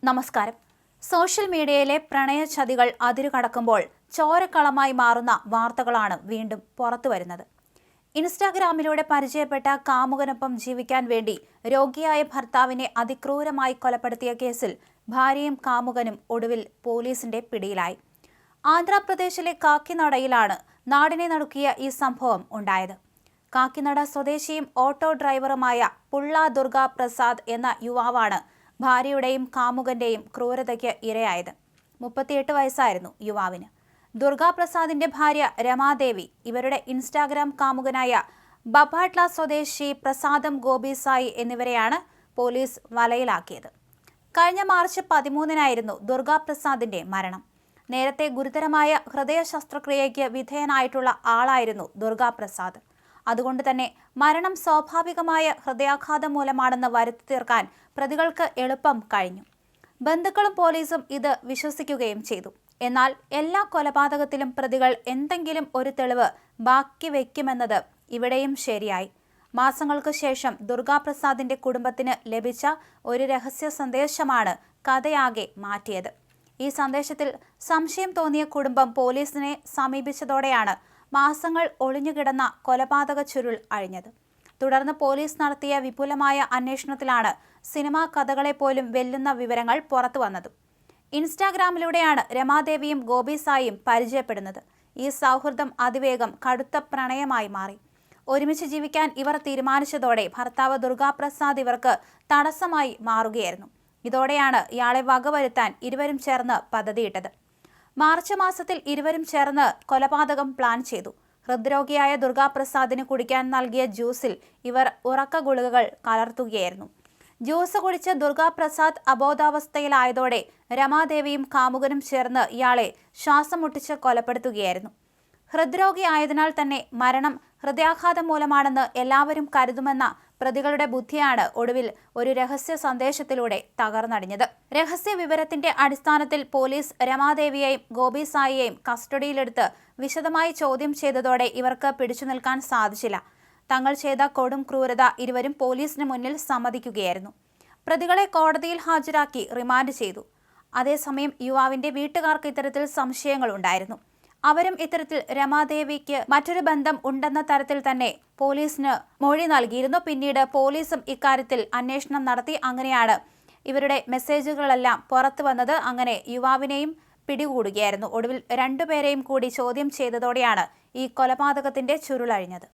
നമസ്കാരം. സോഷ്യൽ മീഡിയയിലെ പ്രണയചതികൾ അതിരുകടക്കുമ്പോൾ ചോരക്കളമായി മാറുന്ന വാർത്തകളാണ് വീണ്ടും പുറത്തുവരുന്നത്. ഇൻസ്റ്റാഗ്രാമിലൂടെ പരിചയപ്പെട്ട കാമുകനൊപ്പം ജീവിക്കാൻ വേണ്ടി രോഗിയായ ഭർത്താവിനെ അതിക്രൂരമായി കൊലപ്പെടുത്തിയ കേസിൽ ഭാര്യയും കാമുകനും ഒടുവിൽ പോലീസിന്റെ പിടിയിലായി. ആന്ധ്രാപ്രദേശിലെ കാക്കിനടയിലാണ് നാടിനെ നടുക്കിയ ഈ സംഭവം ഉണ്ടായത്. കാക്കിനട സ്വദേശിയും ഓട്ടോ ഡ്രൈവറുമായ പുള്ള ദുർഗ പ്രസാദ് എന്ന യുവാവാണ് ഭാര്യയുടെയും കാമുകന്റെയും ക്രൂരതയ്ക്ക് ഇരയായത്. 38 വയസ്സായിരുന്നു യുവാവിന്. ദുർഗാപ്രസാദിന്റെ ഭാര്യ രമാദേവി, ഇവരുടെ ഇൻസ്റ്റാഗ്രാം കാമുകനായ ബഭാട്ല സ്വദേശി പ്രസാദം ഗോപിസായി എന്നിവരെയാണ് പോലീസ് വലയിലാക്കിയത്. കഴിഞ്ഞ മാർച്ച് 13-നായിരുന്നു ദുർഗാപ്രസാദിന്റെ മരണം. നേരത്തെ ഗുരുതരമായ ഹൃദയ ശസ്ത്രക്രിയയ്ക്ക് വിധേയനായിട്ടുള്ള ആളായിരുന്നു ദുർഗാപ്രസാദ്. അതുകൊണ്ട് തന്നെ മരണം സ്വാഭാവികമായ ഹൃദയാഘാതം മൂലമാണെന്ന് വരുത്തി തീർക്കാൻ പ്രതികൾക്ക് എളുപ്പം കഴിഞ്ഞു. ബന്ധുക്കളും പോലീസും ഇത് വിശ്വസിക്കുകയും ചെയ്തു. എന്നാൽ എല്ലാ കൊലപാതകത്തിലും പ്രതികൾ എന്തെങ്കിലും ഒരു തെളിവ് ബാക്കി വയ്ക്കുമെന്നത് ഇവിടെയും ശരിയായി. മാസങ്ങൾക്ക് ശേഷം ദുർഗാപ്രസാദിന്റെ കുടുംബത്തിന് ലഭിച്ച ഒരു രഹസ്യ സന്ദേശമാണ് കഥയാകെ മാറ്റിയത്. ഈ സന്ദേശത്തിൽ സംശയം തോന്നിയ കുടുംബം പോലീസിനെ സമീപിച്ചതോടെയാണ് മാസങ്ങൾ ഒളിഞ്ഞുകിടന്ന കൊലപാതക ചുരുൾ അഴിഞ്ഞത്. തുടർന്ന് പോലീസ് നടത്തിയ വിപുലമായ അന്വേഷണത്തിലാണ് സിനിമാ കഥകളെ പോലും വെല്ലുന്ന വിവരങ്ങൾ പുറത്തു വന്നത്. ഇൻസ്റ്റാഗ്രാമിലൂടെയാണ് രമാദേവിയും ഗോപിസായും പരിചയപ്പെടുന്നത്. ഈ സൗഹൃദം അതിവേഗം കടുത്ത പ്രണയമായി മാറി. ഒരുമിച്ച് ജീവിക്കാൻ ഇവർ തീരുമാനിച്ചതോടെ ഭർത്താവ് ദുർഗാപ്രസാദ് ഇവർക്ക് തടസ്സമായി മാറുകയായിരുന്നു. ഇതോടെയാണ് ഇയാളെ വകവരുത്താൻ ഇരുവരും ചേർന്ന് പദ്ധതിയിട്ടത്. മാർച്ച് മാസത്തിൽ ഇരുവരും ചേർന്ന് കൊലപാതകം പ്ലാൻ ചെയ്തു. ഹൃദ്രോഗിയായ ദുർഗാപ്രസാദിന് കുടിക്കാൻ നൽകിയ ജ്യൂസിൽ ഇവർ ഉറക്ക ഗുളികകൾ കലർത്തുകയായിരുന്നു. ജ്യൂസ് കുടിച്ച് ദുർഗാപ്രസാദ് അബോധാവസ്ഥയിലായതോടെ രമാദേവിയും കാമുകനും ചേർന്ന് ഇയാളെ ശ്വാസം മുട്ടിച്ച് കൊലപ്പെടുത്തുകയായിരുന്നു. ഹൃദ്രോഗി ആയതിനാൽ തന്നെ മരണം ഹൃദയാഘാതം മൂലമാണെന്ന് എല്ലാവരും കരുതുമെന്ന പ്രതികളുടെ ബുദ്ധിയാണ് ഒടുവിൽ ഒരു രഹസ്യ സന്ദേശത്തിലൂടെ തകർന്നടിഞ്ഞത്. രഹസ്യ വിവരത്തിന്റെ അടിസ്ഥാനത്തിൽ പോലീസ് രമാദേവിയെയും ഗോപിസായിയെയും കസ്റ്റഡിയിലെടുത്ത് വിശദമായി ചോദ്യം ചെയ്തതോടെ ഇവർക്ക് പിടിച്ചു നിൽക്കാൻ സാധിച്ചില്ല. തങ്ങൾ ചെയ്ത കൊടും ക്രൂരത ഇരുവരും പോലീസിന് മുന്നിൽ സമ്മതിക്കുകയായിരുന്നു. പ്രതികളെ കോടതിയിൽ ഹാജരാക്കി റിമാൻഡ് ചെയ്തു. അതേസമയം യുവാവിന്റെ വീട്ടുകാർക്ക് ഇത്തരത്തിൽ സംശയങ്ങളുണ്ടായിരുന്നു. അവരും ഇത്തരത്തിൽ രമാദേവിക്ക് മറ്റൊരു ബന്ധം ഉണ്ടെന്ന തരത്തിൽ തന്നെ പോലീസിന് മൊഴി നൽകിയിരുന്നു. പിന്നീട് പോലീസും ഇക്കാര്യത്തിൽ അന്വേഷണം നടത്തി. അങ്ങനെയാണ് ഇവരുടെ മെസ്സേജുകളെല്ലാം പുറത്തു വന്നത്. അങ്ങനെ യുവാവിനെയും പിടികൂടുകയായിരുന്നു. ഒടുവിൽ രണ്ടുപേരെയും കൂടി ചോദ്യം ചെയ്തതോടെയാണ് ഈ കൊലപാതകത്തിന്റെ ചുരുളഴിഞ്ഞത്.